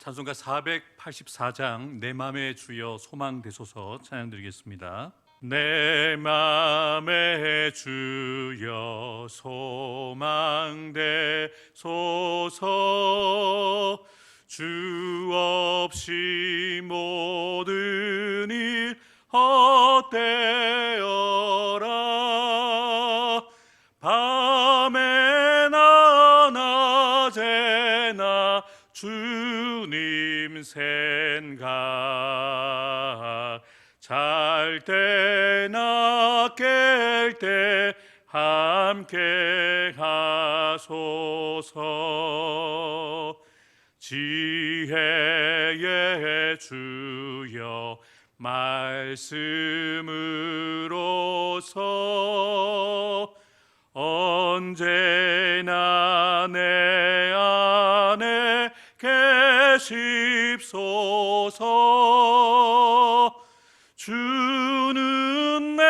찬송가 484장 내 맘의 주여 소망 되소서 찬양 드리겠습니다. 내 맘의 주여 소망 되소서 주 없이 모든 일 헛되어라. 밤에나 낮에나 주님 생각 잘 때나 깰 때 함께 하소서. 지혜의 주여 말씀으로서 언제나 내 안에 계십소서. 주는 내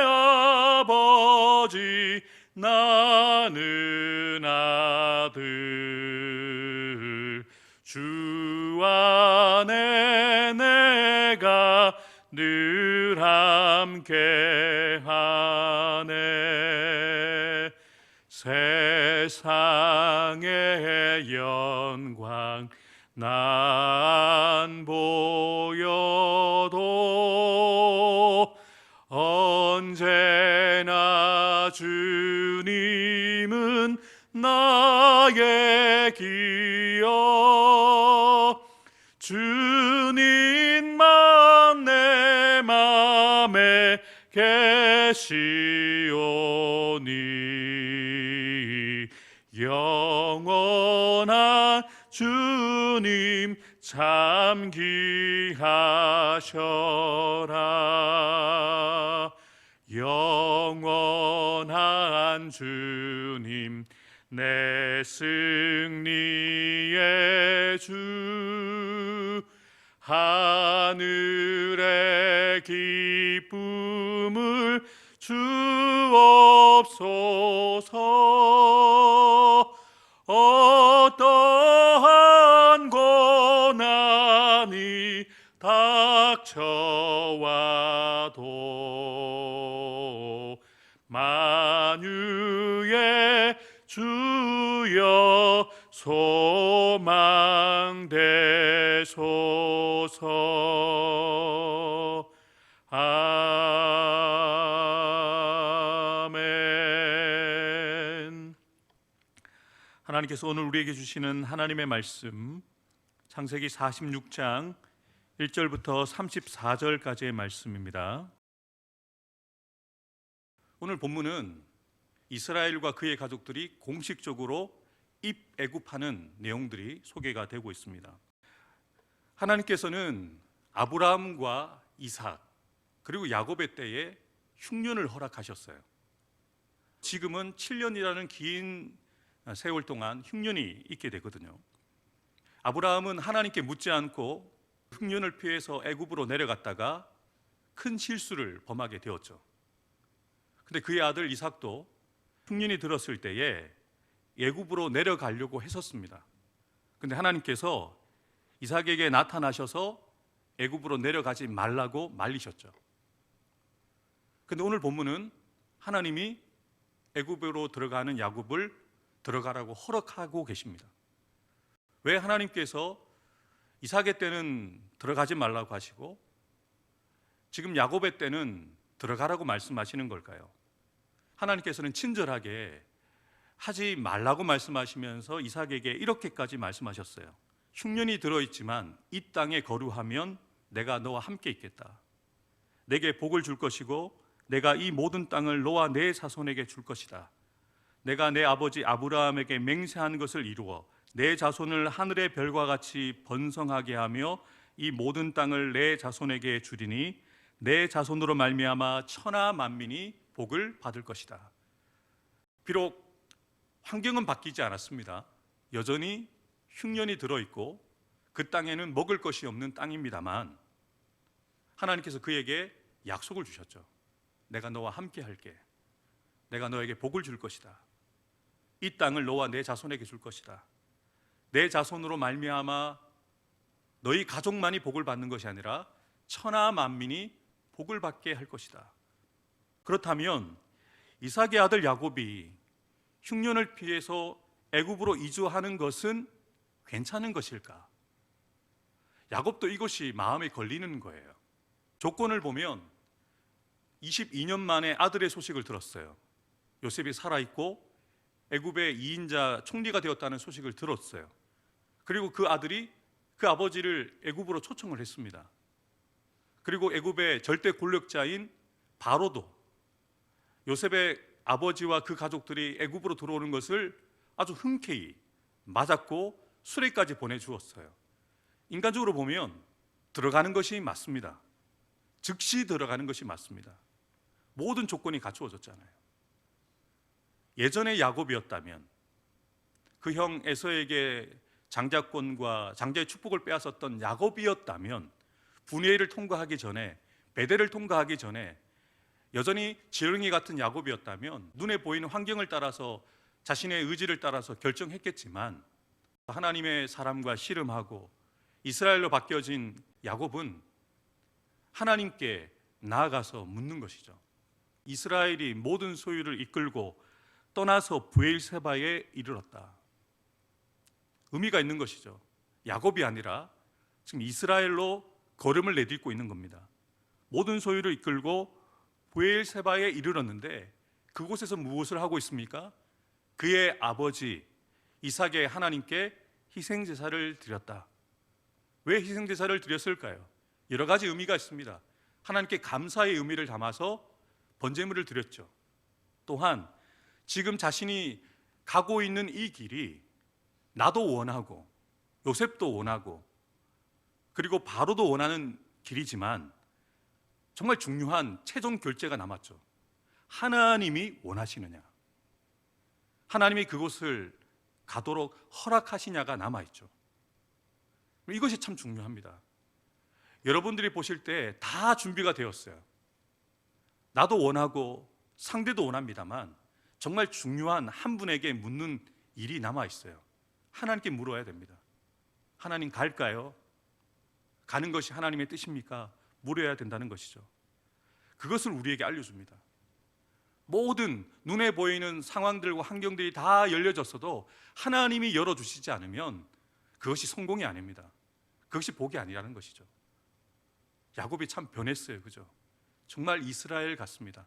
아버지 나는 아들 주 안에 내가 늘 함께 하네. 세상의 영광 난 보여도 언제나 주님은 나의 기여. 주님만 내 맘에 계시오니 영원한 주님 참 귀하셔라. 영원한 주님 내 승리의 주 하늘의 기쁨을 주옵소서. 어떠한 고난이 닥쳐와도 만유의 주여 소망 되소서. 아멘. 하나님께서 오늘 우리에게 주시는 하나님의 말씀, 창세기 46장 1절부터 34절까지의 말씀입니다. 오늘 본문은 이스라엘과 그의 가족들이 공식적으로 입애굽하는 내용들이 소개가 되고 있습니다. 하나님께서는 아브라함과 이삭 그리고 야곱의 때에 흉년을 허락하셨어요. 지금은 7년이라는 긴 세월 동안 흉년이 있게 되거든요. 아브라함은 하나님께 묻지 않고 흉년을 피해서 애굽으로 내려갔다가 큰 실수를 범하게 되었죠. 근데 그의 아들 이삭도 흉년이 들었을 때에 애굽으로 내려가려고 했었습니다. 근데 하나님께서 이삭에게 나타나셔서 애굽으로 내려가지 말라고 말리셨죠. 근데 오늘 본문은 하나님이 애굽으로 들어가는 야곱을 들어가라고 허락하고 계십니다. 왜 하나님께서 이삭의 때는 들어가지 말라고 하시고 지금 야곱의 때는 들어가라고 말씀하시는 걸까요? 하나님께서는 친절하게 하지 말라고 말씀하시면서 이삭에게 이렇게까지 말씀하셨어요. 흉년이 들어있지만 이 땅에 거류하면 내가 너와 함께 있겠다. 내게 복을 줄 것이고 내가 이 모든 땅을 너와 내 자손에게 줄 것이다. 내가 내 아버지 아브라함에게 맹세한 것을 이루어 내 자손을 하늘의 별과 같이 번성하게 하며 이 모든 땅을 내 자손에게 주리니 내 자손으로 말미암아 천하 만민이 복을 받을 것이다. 비록 환경은 바뀌지 않았습니다. 여전히 흉년이 들어있고 그 땅에는 먹을 것이 없는 땅입니다만 하나님께서 그에게 약속을 주셨죠. 내가 너와 함께 할게. 내가 너에게 복을 줄 것이다. 이 땅을 너와 내 자손에게 줄 것이다. 내 자손으로 말미암아 너희 가족만이 복을 받는 것이 아니라 천하 만민이 복을 받게 할 것이다. 그렇다면 이삭의 아들 야곱이 흉년을 피해서 애굽으로 이주하는 것은 괜찮은 것일까? 야곱도 이것이 마음에 걸리는 거예요. 조건을 보면 22년 만에 아들의 소식을 들었어요. 요셉이 살아있고 애굽의 2인자 총리가 되었다는 소식을 들었어요. 그리고 그 아들이 그 아버지를 애굽으로 초청을 했습니다. 그리고 애굽의 절대 권력자인 바로도 요셉의 아버지와 그 가족들이 애굽으로 들어오는 것을 아주 흔쾌히 맞았고 수레까지 보내주었어요. 인간적으로 보면 들어가는 것이 맞습니다. 즉시 들어가는 것이 맞습니다. 모든 조건이 갖추어졌잖아요. 예전의 야곱이었다면 그 형 에서에게 장자권과 장자의 축복을 빼앗았던 야곱이었다면 분회를 통과하기 전에, 베델을 통과하기 전에 여전히 지렁이 같은 야곱이었다면 눈에 보이는 환경을 따라서 자신의 의지를 따라서 결정했겠지만 하나님의 사람과 씨름하고 이스라엘로 바뀌어진 야곱은 하나님께 나아가서 묻는 것이죠. 이스라엘이 모든 소유를 이끌고 떠나서 브엘세바에 이르렀다. 의미가 있는 것이죠. 야곱이 아니라 지금 이스라엘로 걸음을 내딛고 있는 겁니다. 모든 소유를 이끌고 브엘세바에 이르렀는데 그곳에서 무엇을 하고 있습니까? 그의 아버지 이삭의 하나님께 희생제사를 드렸다. 왜 희생제사를 드렸을까요? 여러 가지 의미가 있습니다. 하나님께 감사의 의미를 담아서 번제물을 드렸죠. 또한 지금 자신이 가고 있는 이 길이 나도 원하고 요셉도 원하고 그리고 바로도 원하는 길이지만 정말 중요한 최종 결제가 남았죠. 하나님이 원하시느냐, 하나님이 그곳을 가도록 허락하시냐가 남아있죠. 이것이 참 중요합니다. 여러분들이 보실 때 다 준비가 되었어요. 나도 원하고 상대도 원합니다만 정말 중요한 한 분에게 묻는 일이 남아있어요. 하나님께 물어야 됩니다. 하나님 갈까요? 가는 것이 하나님의 뜻입니까? 물어야 된다는 것이죠. 그것을 우리에게 알려줍니다. 모든 눈에 보이는 상황들과 환경들이 다 열려졌어도 하나님이 열어주시지 않으면 그것이 성공이 아닙니다. 그것이 복이 아니라는 것이죠. 야곱이 참 변했어요. 그죠? 정말 이스라엘 같습니다.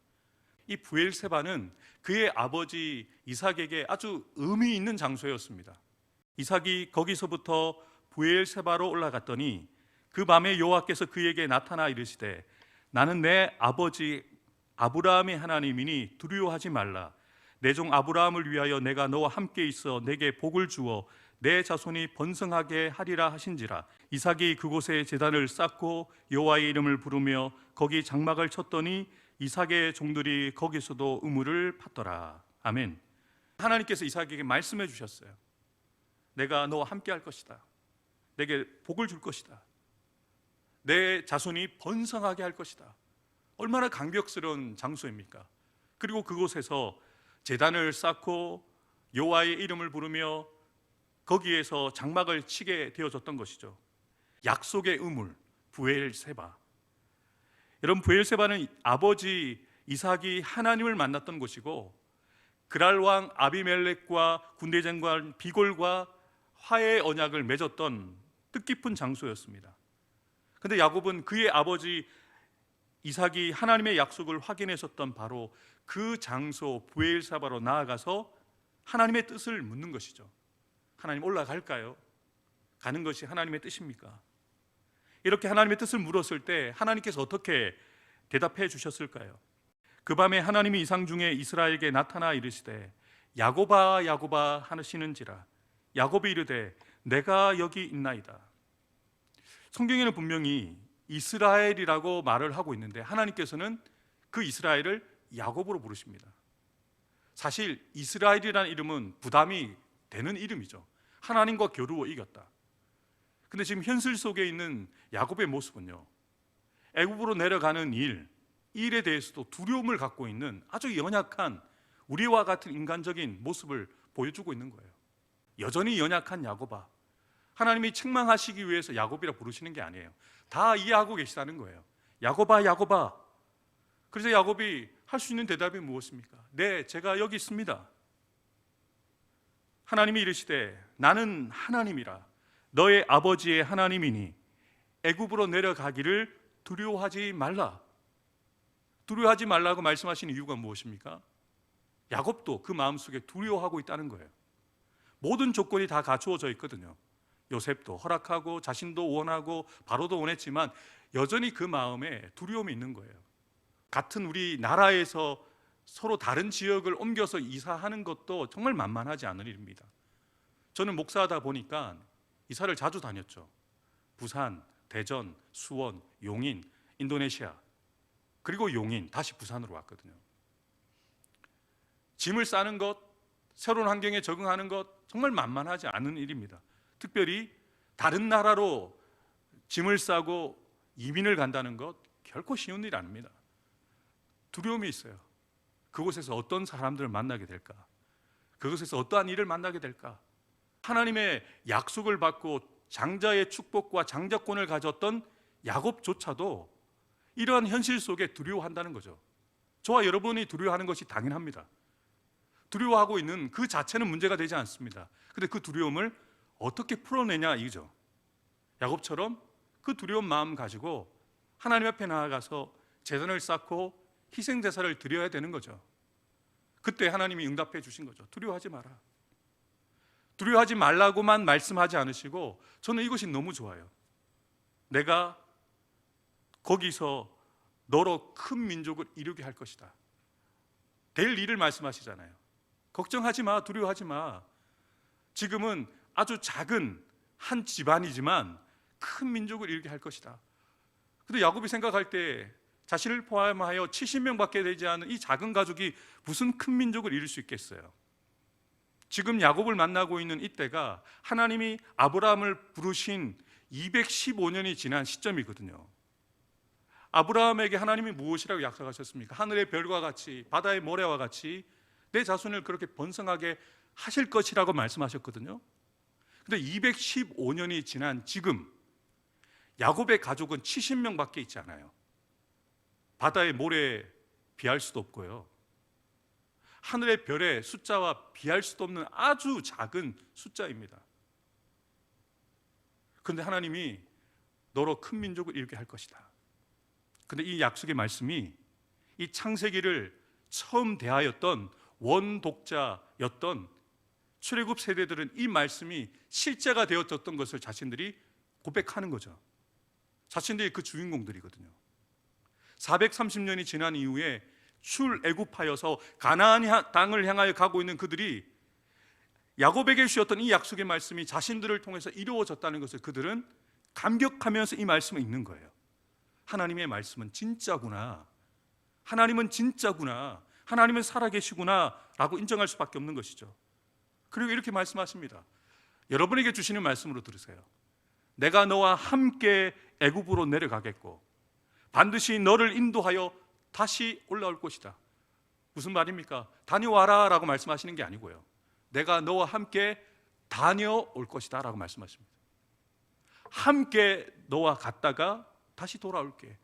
이 브엘세바는 그의 아버지 이삭에게 아주 의미 있는 장소였습니다. 이삭이 거기서부터 브엘세바로 올라갔더니 그 밤에 여호와께서 그에게 나타나 이르시되 나는 내 아버지 아브라함의 하나님이니 두려워하지 말라. 내 종 아브라함을 위하여 내가 너와 함께 있어 내게 복을 주어 내 자손이 번성하게 하리라 하신지라. 이삭이 그곳에 제단을 쌓고 여호와의 이름을 부르며 거기 장막을 쳤더니 이삭의 종들이 거기서도 우물을 팠더라. 아멘. 하나님께서 이삭에게 말씀해 주셨어요. 내가 너와 함께 할 것이다. 내게 복을 줄 것이다. 내 자손이 번성하게 할 것이다. 얼마나 감격스러운 장소입니까? 그리고 그곳에서 제단을 쌓고 여호와의 이름을 부르며 거기에서 장막을 치게 되어졌던 것이죠. 약속의 우물 브엘세바. 여러분, 브엘세바는 아버지 이삭이 하나님을 만났던 곳이고 그랄 왕 아비멜렉과 군대 장관 비골과 화해의 언약을 맺었던 뜻깊은 장소였습니다. 그런데 야곱은 그의 아버지 이삭이 하나님의 약속을 확인했었던 바로 그 장소 브엘세바로 나아가서 하나님의 뜻을 묻는 것이죠. 하나님 올라갈까요? 가는 것이 하나님의 뜻입니까? 이렇게 하나님의 뜻을 물었을 때 하나님께서 어떻게 대답해 주셨을까요? 그 밤에 하나님이 이상 중에 이스라엘에게 나타나 이르시되 야곱아 야곱아 하시는지라. 야곱이 이르되 내가 여기 있나이다. 성경에는 분명히 이스라엘이라고 말을 하고 있는데 하나님께서는 그 이스라엘을 야곱으로 부르십니다. 사실 이스라엘이라는 이름은 부담이 되는 이름이죠. 하나님과 겨루어 이겼다. 근데 지금 현실 속에 있는 야곱의 모습은요, 애굽으로 내려가는 일에 대해서도 두려움을 갖고 있는 아주 연약한 우리와 같은 인간적인 모습을 보여주고 있는 거예요. 여전히 연약한 야곱아, 하나님이 책망하시기 위해서 야곱이라 부르시는 게 아니에요. 다 이해하고 계시다는 거예요. 야곱아, 야곱아. 그래서 야곱이 할 수 있는 대답이 무엇입니까? 네, 제가 여기 있습니다. 하나님이 이르시되 나는 하나님이라 너의 아버지의 하나님이니 애굽으로 내려가기를 두려워하지 말라. 두려워하지 말라고 말씀하시는 이유가 무엇입니까? 야곱도 그 마음속에 두려워하고 있다는 거예요. 모든 조건이 다 갖추어져 있거든요. 요셉도 허락하고 자신도 원하고 바로도 원했지만 여전히 그 마음에 두려움이 있는 거예요. 같은 우리 나라에서 서로 다른 지역을 옮겨서 이사하는 것도 정말 만만하지 않은 일입니다. 저는 목사하다 보니까 이사를 자주 다녔죠. 부산, 대전, 수원, 용인, 인도네시아, 그리고 용인, 다시 부산으로 왔거든요. 짐을 싸는 것, 새로운 환경에 적응하는 것 정말 만만하지 않은 일입니다. 특별히 다른 나라로 짐을 싸고 이민을 간다는 것 결코 쉬운 일이 아닙니다. 두려움이 있어요. 그곳에서 어떤 사람들을 만나게 될까? 그곳에서 어떠한 일을 만나게 될까? 하나님의 약속을 받고 장자의 축복과 장자권을 가졌던 야곱조차도 이러한 현실 속에 두려워한다는 거죠. 저와 여러분이 두려워하는 것이 당연합니다. 두려워하고 있는 그 자체는 문제가 되지 않습니다. 그런데 그 두려움을 어떻게 풀어내냐 이거죠. 야곱처럼 그 두려운 마음 가지고 하나님 앞에 나아가서 제단을 쌓고 희생 제사를 드려야 되는 거죠. 그때 하나님이 응답해 주신 거죠. 두려워하지 마라. 두려워하지 말라고만 말씀하지 않으시고 저는 이것이 너무 좋아요. 내가 거기서 너로 큰 민족을 이루게 할 것이다. 될 일을 말씀하시잖아요. 걱정하지 마, 두려워하지 마. 지금은 아주 작은 한 집안이지만 큰 민족을 이루게 할 것이다. 근데 야곱이 생각할 때 자신을 포함하여 70명밖에 되지 않은 이 작은 가족이 무슨 큰 민족을 이룰 수 있겠어요? 지금 야곱을 만나고 있는 이때가 하나님이 아브라함을 부르신 215년이 지난 시점이거든요. 아브라함에게 하나님이 무엇이라고 약속하셨습니까? 하늘의 별과 같이 바다의 모래와 같이 내 자손을 그렇게 번성하게 하실 것이라고 말씀하셨거든요. 근데 215년이 지난 지금 야곱의 가족은 70명밖에 있지 않아요. 바다의 모래에 비할 수도 없고요. 하늘의 별의 숫자와 비할 수도 없는 아주 작은 숫자입니다. 그런데 하나님이 너로 큰 민족을 이루게 할 것이다. 그런데 이 약속의 말씀이 이 창세기를 처음 대하였던 원독자였던 출애굽 세대들은 이 말씀이 실제가 되어졌던 것을 자신들이 고백하는 거죠. 자신들이 그 주인공들이거든요. 430년이 지난 이후에 출애굽하여서 가나안 땅을 향하여 가고 있는 그들이 야곱에게 주셨던 이 약속의 말씀이 자신들을 통해서 이루어졌다는 것을 그들은 감격하면서 이 말씀을 읽는 거예요. 하나님의 말씀은 진짜구나. 하나님은 진짜구나. 하나님은 살아계시구나 라고 인정할 수밖에 없는 것이죠. 그리고 이렇게 말씀하십니다. 여러분에게 주시는 말씀으로 들으세요. 내가 너와 함께 애굽으로 내려가겠고 반드시 너를 인도하여 다시 올라올 것이다. 무슨 말입니까? 다녀와라 라고 말씀하시는 게 아니고요. 내가 너와 함께 다녀올 것이다 라고 말씀하십니다. 함께 너와 갔다가 다시 돌아올게.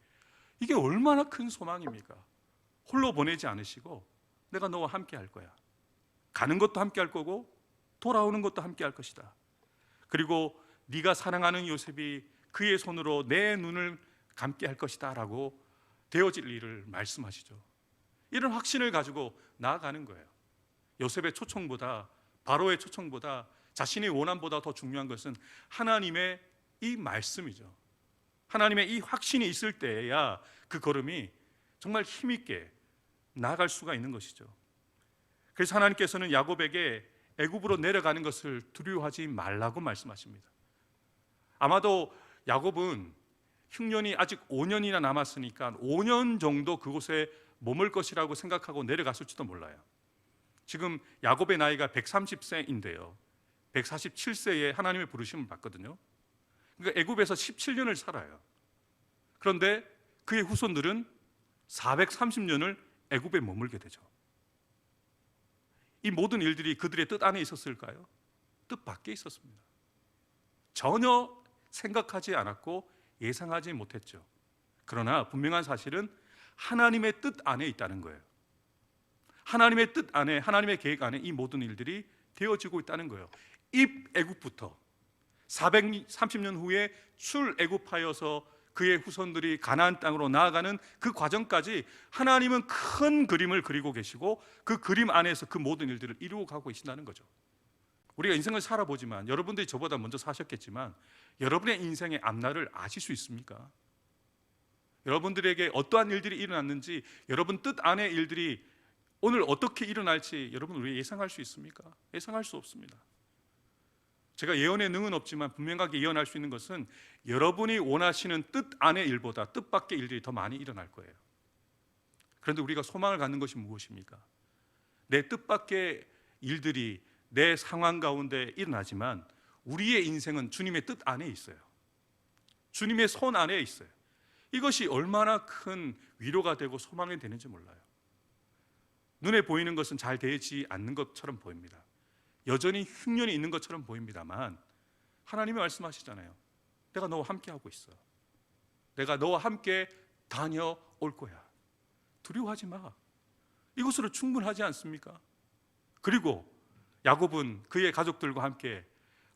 이게 얼마나 큰 소망입니까? 홀로 보내지 않으시고 내가 너와 함께 할 거야. 가는 것도 함께 할 거고 돌아오는 것도 함께 할 것이다. 그리고 네가 사랑하는 요셉이 그의 손으로 내 눈을 감게 할 것이다 라고 되어질 일을 말씀하시죠. 이런 확신을 가지고 나아가는 거예요. 요셉의 초청보다 바로의 초청보다 자신의 원함보다 더 중요한 것은 하나님의 이 말씀이죠. 하나님의 이 확신이 있을 때야 그 걸음이 정말 힘있게 나아갈 수가 있는 것이죠. 그래서 하나님께서는 야곱에게 애굽으로 내려가는 것을 두려워하지 말라고 말씀하십니다. 아마도 야곱은 흉년이 아직 5년이나 남았으니까 5년 정도 그곳에 머물 것이라고 생각하고 내려갔을지도 몰라요. 지금 야곱의 나이가 130세인데요 147세에 하나님의 부르심을 받거든요. 그러니까 애굽에서 17년을 살아요. 그런데 그의 후손들은 430년을 애굽에 머물게 되죠. 이 모든 일들이 그들의 뜻 안에 있었을까요? 뜻 밖에 있었습니다. 전혀 생각하지 않았고 예상하지 못했죠. 그러나 분명한 사실은 하나님의 뜻 안에 있다는 거예요. 하나님의 뜻 안에, 하나님의 계획 안에 이 모든 일들이 되어지고 있다는 거예요. 입애굽부터 430년 후에 출애굽하여서 그의 후손들이 가나안 땅으로 나아가는 그 과정까지 하나님은 큰 그림을 그리고 계시고 그 그림 안에서 그 모든 일들을 이루어 가고 계신다는 거죠. 우리가 인생을 살아보지만 여러분들이 저보다 먼저 사셨겠지만 여러분의 인생의 앞날을 아실 수 있습니까? 여러분들에게 어떠한 일들이 일어났는지, 여러분 뜻 안의 일들이 오늘 어떻게 일어날지 여러분 우리 예상할 수 있습니까? 예상할 수 없습니다. 제가 예언의 능은 없지만 분명하게 예언할 수 있는 것은 여러분이 원하시는 뜻 안의 일보다 뜻 밖의 일들이 더 많이 일어날 거예요. 그런데 우리가 소망을 갖는 것이 무엇입니까? 내 뜻 밖의 일들이 내 상황 가운데 일어나지만 우리의 인생은 주님의 뜻 안에 있어요. 주님의 손 안에 있어요. 이것이 얼마나 큰 위로가 되고 소망이 되는지 몰라요. 눈에 보이는 것은 잘 되지 않는 것처럼 보입니다. 여전히 흉년이 있는 것처럼 보입니다만 하나님이 말씀하시잖아요. 내가 너와 함께 하고 있어. 내가 너와 함께 다녀올 거야. 두려워하지 마. 이것으로 충분하지 않습니까? 그리고 야곱은 그의 가족들과 함께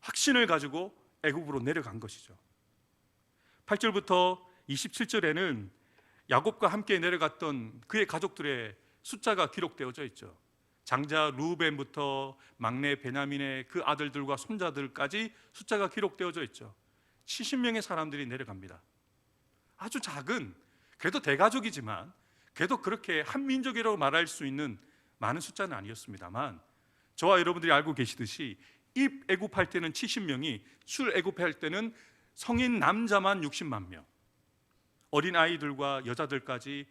확신을 가지고 애굽으로 내려간 것이죠. 8절부터 27절에는 야곱과 함께 내려갔던 그의 가족들의 숫자가 기록되어져 있죠. 장자 루벤부터 막내 베냐민의 그 아들들과 손자들까지 숫자가 기록되어져 있죠. 70명의 사람들이 내려갑니다. 아주 작은, 그래도 대가족이지만 그래도 그렇게 한민족이라고 말할 수 있는 많은 숫자는 아니었습니다만 저와 여러분들이 알고 계시듯이 입애굽할 때는 70명이 출애굽할 때는 성인 남자만 60만 명, 어린아이들과 여자들까지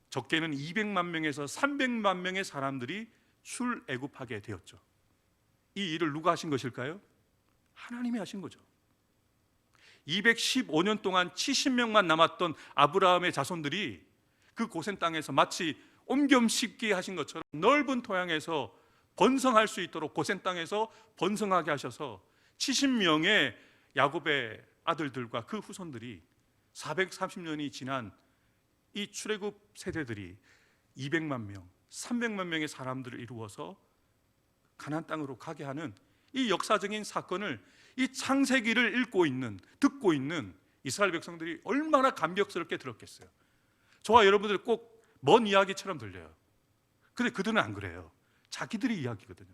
적게는 200만 명에서 300만 명의 사람들이 출애굽하게 되었죠. 이 일을 누가 하신 것일까요? 하나님이 하신 거죠. 215년 동안 70명만 남았던 아브라함의 자손들이 그 고센 땅에서 마치 옮겨 심기 하신 것처럼 넓은 토양에서 번성할 수 있도록 고센 땅에서 번성하게 하셔서 70명의 야곱의 아들들과 그 후손들이 430년이 지난 이 출애굽 세대들이 200만 명, 300만 명의 사람들을 이루어서 가나안 땅으로 가게 하는 이 역사적인 사건을 이 창세기를 읽고 있는, 듣고 있는 이스라엘 백성들이 얼마나 감격스럽게 들었겠어요. 저와 여러분들 꼭 먼 이야기처럼 들려요. 근데 그들은 안 그래요. 자기들의 이야기거든요.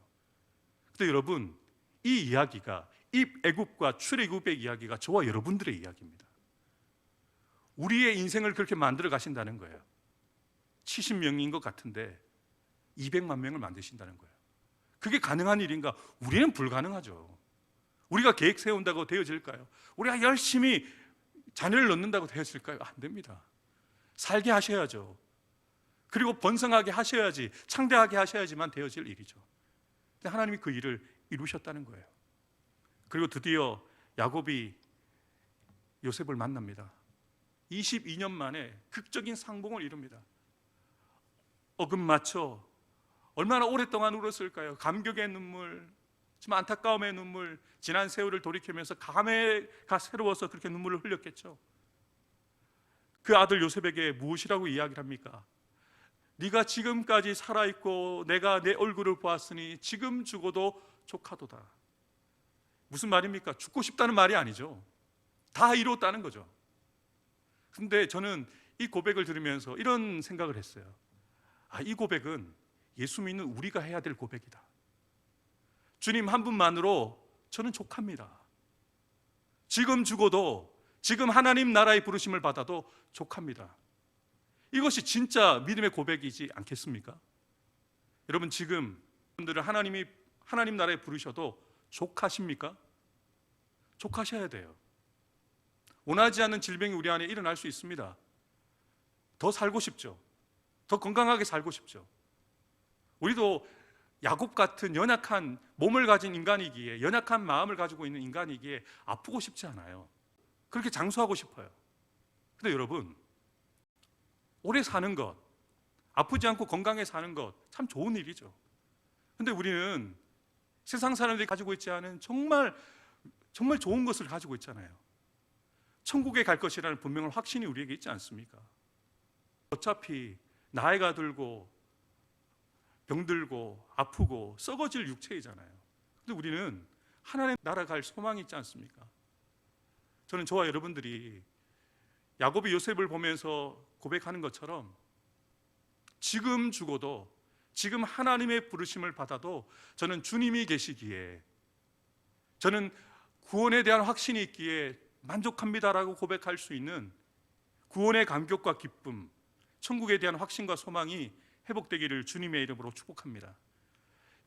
근데 여러분, 이 이야기가 입애굽과 출애굽의 이야기가 저와 여러분들의 이야기입니다. 우리의 인생을 그렇게 만들어 가신다는 거예요. 70명인 것 같은데 200만 명을 만드신다는 거예요. 그게 가능한 일인가? 우리는 불가능하죠. 우리가 계획 세운다고 되어질까요? 우리가 열심히 자녀를 낳는다고 되어질까요? 안 됩니다. 살게 하셔야죠. 그리고 번성하게 하셔야지, 창대하게 하셔야지만 되어질 일이죠. 근데 하나님이 그 일을 이루셨다는 거예요. 그리고 드디어 야곱이 요셉을 만납니다. 22년 만에 극적인 상봉을 이룹니다. 어금맞춰 얼마나 오랫동안 울었을까요? 감격의 눈물, 좀 안타까움의 눈물, 지난 세월을 돌이키면서 감회가 새로워서 그렇게 눈물을 흘렸겠죠. 그 아들 요셉에게 무엇이라고 이야기를 합니까? 네가 지금까지 살아있고 내가 내 얼굴을 보았으니 지금 죽어도 족하도다. 무슨 말입니까? 죽고 싶다는 말이 아니죠. 다 이루었다는 거죠. 근데 저는 이 고백을 들으면서 이런 생각을 했어요. 이 고백은 예수 믿는 우리가 해야 될 고백이다. 주님 한 분만으로 저는 족합니다. 지금 죽어도, 지금 하나님 나라의 부르심을 받아도 족합니다. 이것이 진짜 믿음의 고백이지 않겠습니까? 여러분, 지금 분들을 하나님 나라에 부르셔도 족하십니까? 족하셔야 돼요. 원하지 않는 질병이 우리 안에 일어날 수 있습니다. 더 살고 싶죠. 더 건강하게 살고 싶죠. 우리도 야곱 같은 연약한 몸을 가진 인간이기에, 연약한 마음을 가지고 있는 인간이기에 아프고 싶지 않아요. 그렇게 장수하고 싶어요. 근데 여러분, 오래 사는 것, 아프지 않고 건강하게 사는 것 참 좋은 일이죠. 근데 우리는 세상 사람들이 가지고 있지 않은 정말 정말 좋은 것을 가지고 있잖아요. 천국에 갈 것이라는 분명한 확신이 우리에게 있지 않습니까? 어차피 나이가 들고 병들고 아프고 썩어질 육체이잖아요. 근데 우리는 하나님 나라 갈 소망이 있지 않습니까? 저는 저와 여러분들이 야곱이 요셉을 보면서 고백하는 것처럼 지금 죽어도, 지금 하나님의 부르심을 받아도 저는 주님이 계시기에, 저는 구원에 대한 확신이 있기에 만족합니다라고 고백할 수 있는 구원의 감격과 기쁨, 천국에 대한 확신과 소망이 회복되기를 주님의 이름으로 축복합니다.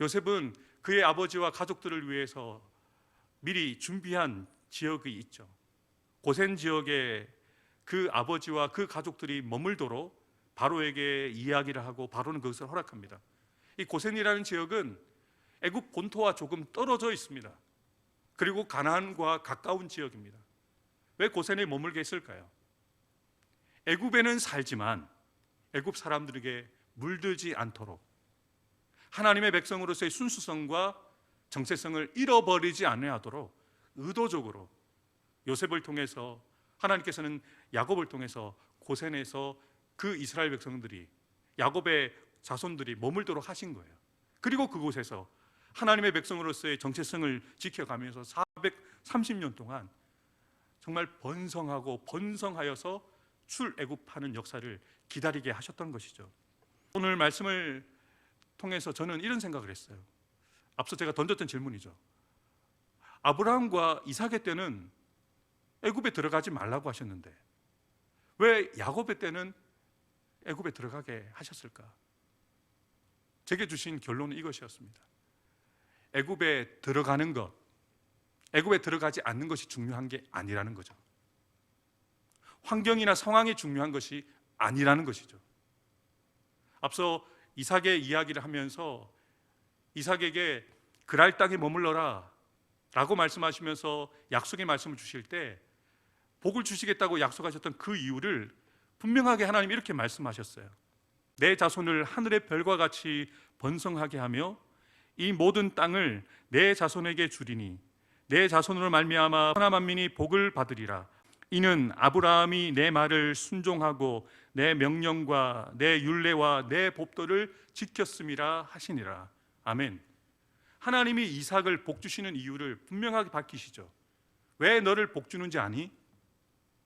요셉은 그의 아버지와 가족들을 위해서 미리 준비한 지역이 있죠. 고센 지역에 그 아버지와 그 가족들이 머물도록 바로에게 이야기를 하고 바로는 그것을 허락합니다. 이 고센이라는 지역은 애굽 본토와 조금 떨어져 있습니다. 그리고 가나안과 가까운 지역입니다. 왜 고센에 머물게 했을까요? 애굽에는 살지만 애굽 사람들에게 물들지 않도록, 하나님의 백성으로서의 순수성과 정체성을 잃어버리지 않아야 하도록 의도적으로 요셉을 통해서, 하나님께서는 야곱을 통해서 고센에서 그 이스라엘 백성들이, 야곱의 자손들이 머물도록 하신 거예요. 그리고 그곳에서 하나님의 백성으로서의 정체성을 지켜가면서 430년 동안 정말 번성하고 번성하여서 출애굽하는 역사를 기다리게 하셨던 것이죠. 오늘 말씀을 통해서 저는 이런 생각을 했어요. 앞서 제가 던졌던 질문이죠. 아브라함과 이삭의 때는 애굽에 들어가지 말라고 하셨는데 왜 야곱의 때는 애굽에 들어가게 하셨을까? 제게 주신 결론은 이것이었습니다. 애굽에 들어가는 것, 애굽에 들어가지 않는 것이 중요한 게 아니라는 거죠. 환경이나 상황이 중요한 것이 아니라는 것이죠. 앞서 이삭의 이야기를 하면서 이삭에게 그랄 땅에 머물러라 라고 말씀하시면서 약속의 말씀을 주실 때 복을 주시겠다고 약속하셨던 그 이유를 분명하게 하나님이 이렇게 말씀하셨어요. 내 자손을 하늘의 별과 같이 번성하게 하며 이 모든 땅을 내 자손에게 주리니 내 자손으로 말미암아 천하 만민이 복을 받으리라. 이는 아브라함이 내 말을 순종하고 내 명령과 내 율례와 내 법도를 지켰음이라 하시니라. 아멘. 하나님이 이삭을 복 주시는 이유를 분명하게 밝히시죠. 왜 너를 복 주는지 아니?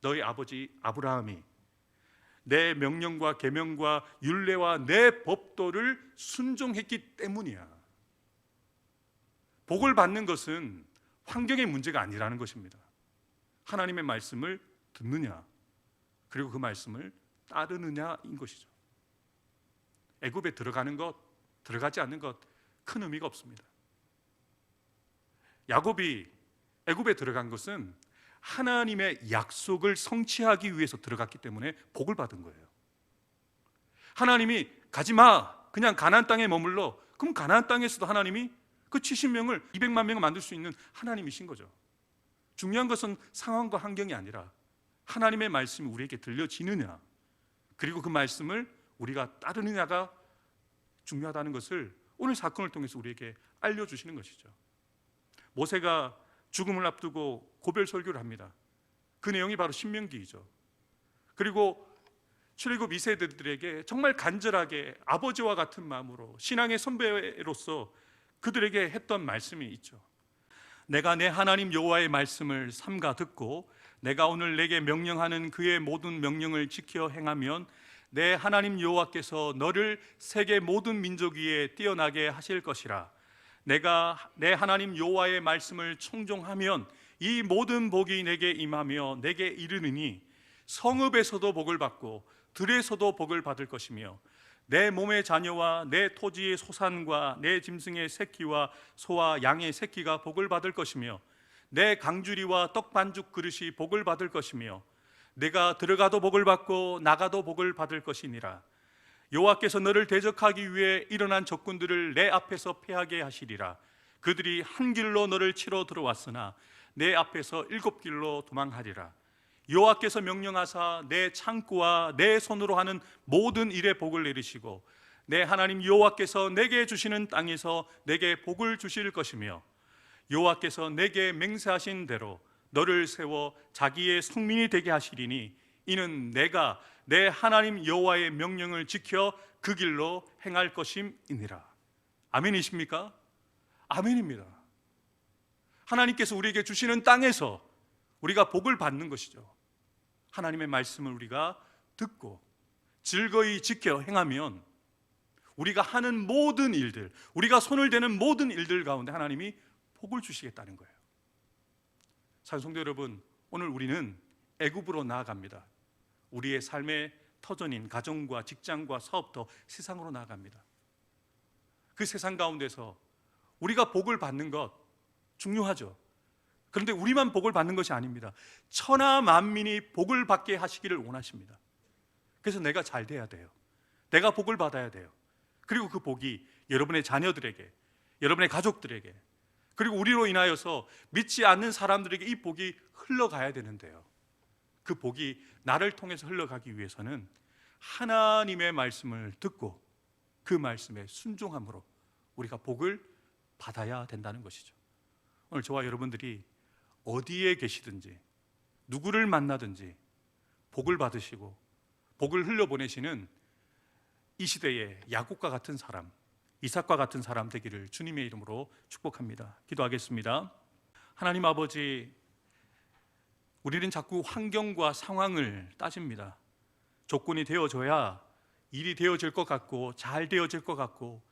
너희 아버지 아브라함이 내 명령과 계명과 율례와 내 법도를 순종했기 때문이야. 복을 받는 것은 환경의 문제가 아니라는 것입니다. 하나님의 말씀을 듣느냐, 그리고 그 말씀을 따르느냐인 것이죠. 애굽에 들어가는 것, 들어가지 않는 것 큰 의미가 없습니다. 야곱이 애굽에 들어간 것은 하나님의 약속을 성취하기 위해서 들어갔기 때문에 복을 받은 거예요. 하나님이 가지 마, 그냥 가나안 땅에 머물러. 그럼 가나안 땅에서도 하나님이 그 70명을 200만 명을 만들 수 있는 하나님이신 거죠. 중요한 것은 상황과 환경이 아니라 하나님의 말씀이 우리에게 들려지느냐, 그리고 그 말씀을 우리가 따르느냐가 중요하다는 것을 오늘 사건을 통해서 우리에게 알려주시는 것이죠. 모세가 죽음을 앞두고 고별 설교를 합니다. 그 내용이 바로 신명기이죠. 그리고 출애굽 2세대들에게 정말 간절하게 아버지와 같은 마음으로 신앙의 선배로서 그들에게 했던 말씀이 있죠. 내가 내 하나님 여호와의 말씀을 삼가 듣고 내가 오늘 내게 명령하는 그의 모든 명령을 지켜 행하면 내 하나님 여호와께서 너를 세계 모든 민족 위에 뛰어나게 하실 것이라. 내가 내 하나님 여호와의 말씀을 청종하면 이 모든 복이 내게 임하며 내게 이르느니 성읍에서도 복을 받고 들에서도 복을 받을 것이며 내 몸의 자녀와 내 토지의 소산과 내 짐승의 새끼와 소와 양의 새끼가 복을 받을 것이며 내 강주리와 떡 반죽 그릇이 복을 받을 것이며 내가 들어가도 복을 받고 나가도 복을 받을 것이니라. 여호와께서 너를 대적하기 위해 일어난 적군들을 내 앞에서 패하게 하시리라. 그들이 한 길로 너를 치러 들어왔으나 내 앞에서 7길로 도망하리라. 여호와께서 명령하사 내 창고와 내 손으로 하는 모든 일에 복을 내리시고 내 하나님 여호와께서 내게 주시는 땅에서 내게 복을 주실 것이며 여호와께서 내게 맹세하신 대로 너를 세워 자기의 성민이 되게 하시리니 이는 내가 내 하나님 여호와의 명령을 지켜 그 길로 행할 것임이니라. 아멘이십니까? 아멘입니다. 하나님께서 우리에게 주시는 땅에서 우리가 복을 받는 것이죠. 하나님의 말씀을 우리가 듣고 즐거이 지켜 행하면 우리가 하는 모든 일들, 우리가 손을 대는 모든 일들 가운데 하나님이 복을 주시겠다는 거예요. 사랑하는 성도 여러분, 오늘 우리는 애굽으로 나아갑니다. 우리의 삶의 터전인 가정과 직장과 사업터, 세상으로 나아갑니다. 그 세상 가운데서 우리가 복을 받는 것 중요하죠. 그런데 우리만 복을 받는 것이 아닙니다. 천하 만민이 복을 받게 하시기를 원하십니다. 그래서 내가 잘 돼야 돼요. 내가 복을 받아야 돼요. 그리고 그 복이 여러분의 자녀들에게, 여러분의 가족들에게, 그리고 우리로 인하여서 믿지 않는 사람들에게 이 복이 흘러가야 되는데요, 그 복이 나를 통해서 흘러가기 위해서는 하나님의 말씀을 듣고 그 말씀에 순종함으로 우리가 복을 받아야 된다는 것이죠. 오늘 저와 여러분들이 어디에 계시든지 누구를 만나든지 복을 받으시고 복을 흘려보내시는 이 시대의 야곱과 같은 사람, 이삭과 같은 사람 되기를 주님의 이름으로 축복합니다. 기도하겠습니다. 하나님 아버지, 우리는 자꾸 환경과 상황을 따집니다. 조건이 되어져야 일이 되어질 것 같고 잘 되어질 것 같고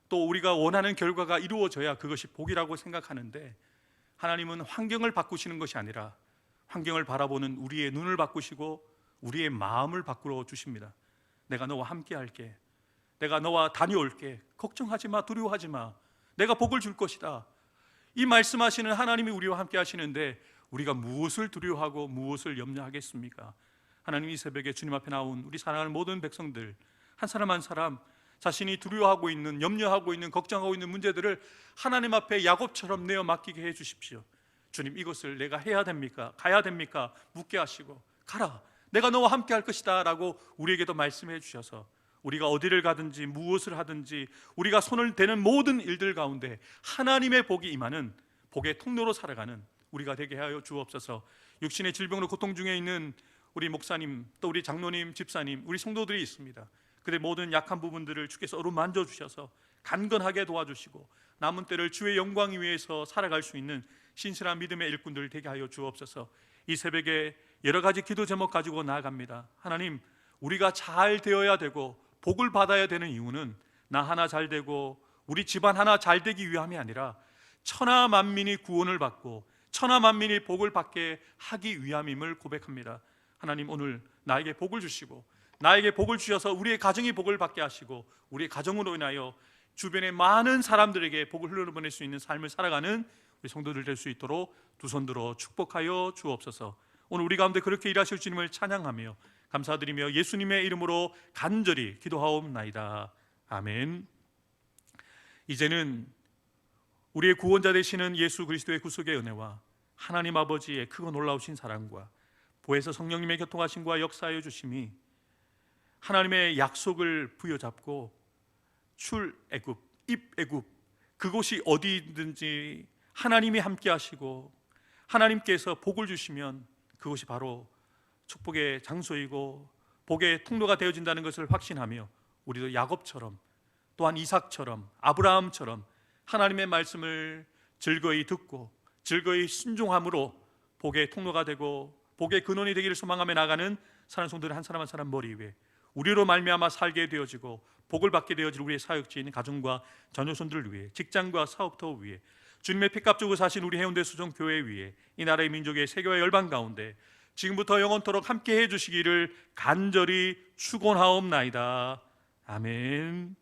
또 우리가 원하는 결과가 이루어져야 그것이 복이라고 생각하는데, 하나님은 환경을 바꾸시는 것이 아니라 환경을 바라보는 우리의 눈을 바꾸시고 우리의 마음을 바꾸어 주십니다. 내가 너와 함께 할게, 내가 너와 다녀올게, 걱정하지 마, 두려워하지 마, 내가 복을 줄 것이다. 이 말씀하시는 하나님이 우리와 함께 하시는데 우리가 무엇을 두려워하고 무엇을 염려하겠습니까? 하나님, 이 새벽에 주님 앞에 나온 우리 사랑하는 모든 백성들 한 사람 한 사람 자신이 두려워하고 있는, 염려하고 있는, 걱정하고 있는 문제들을 하나님 앞에 야곱처럼 내어 맡기게 해 주십시오. 주님, 이것을 내가 해야 됩니까? 가야 됩니까? 묻게 하시고 가라, 내가 너와 함께 할 것이다 라고 우리에게도 말씀해 주셔서 우리가 어디를 가든지 무엇을 하든지 우리가 손을 대는 모든 일들 가운데 하나님의 복이 임하는 복의 통로로 살아가는 우리가 되게 하여 주옵소서. 육신의 질병으로 고통 중에 있는 우리 목사님, 또 우리 장로님, 집사님, 우리 성도들이 있습니다. 그들의 모든 약한 부분들을 주께서 어루만져 주셔서 강건하게 도와주시고 남은 때를 주의 영광 위해서 살아갈 수 있는 신실한 믿음의 일꾼들 되게 하여 주옵소서. 이 새벽에 여러 가지 기도 제목 가지고 나아갑니다. 하나님, 우리가 잘 되어야 되고 복을 받아야 되는 이유는 나 하나 잘 되고 우리 집안 하나 잘 되기 위함이 아니라 천하 만민이 구원을 받고 천하 만민이 복을 받게 하기 위함임을 고백합니다. 하나님, 오늘 나에게 복을 주시고 나에게 복을 주셔서 우리의 가정이 복을 받게 하시고 우리의 가정으로 인하여 주변의 많은 사람들에게 복을 흘러보낼 수 있는 삶을 살아가는 우리 성도들 될 수 있도록 두 손 들어 축복하여 주옵소서. 오늘 우리 가운데 그렇게 일하실 주님을 찬양하며 감사드리며 예수님의 이름으로 간절히 기도하옵나이다. 아멘. 이제는 우리의 구원자 되시는 예수 그리스도의 구속의 은혜와 하나님 아버지의 크고 놀라우신 사랑과 보혜사 성령님의 교통하심과 역사하여 주심이 하나님의 약속을 부여잡고 출애굽, 입애굽, 그곳이 어디든지 하나님이 함께 하시고 하나님께서 복을 주시면 그것이 바로 축복의 장소이고 복의 통로가 되어진다는 것을 확신하며 우리도 야곱처럼 또한 이삭처럼 아브라함처럼 하나님의 말씀을 즐거이 듣고 즐거이 순종함으로 복의 통로가 되고 복의 근원이 되기를 소망하며 나가는 사는 성도들 한 사람 한 사람 머리 위에 우리로 말미암아 살게 되어지고 복을 받게 되어질 우리의 사역지인 가정과 자녀손들을 위해 직장과 사업터 위에 주님의 피값 주고 사신 우리 해운대 수정교회 위에 이 나라의 민족의 세계와 열방 가운데 지금부터 영원토록 함께 해주시기를 간절히 축원하옵나이다. 아멘.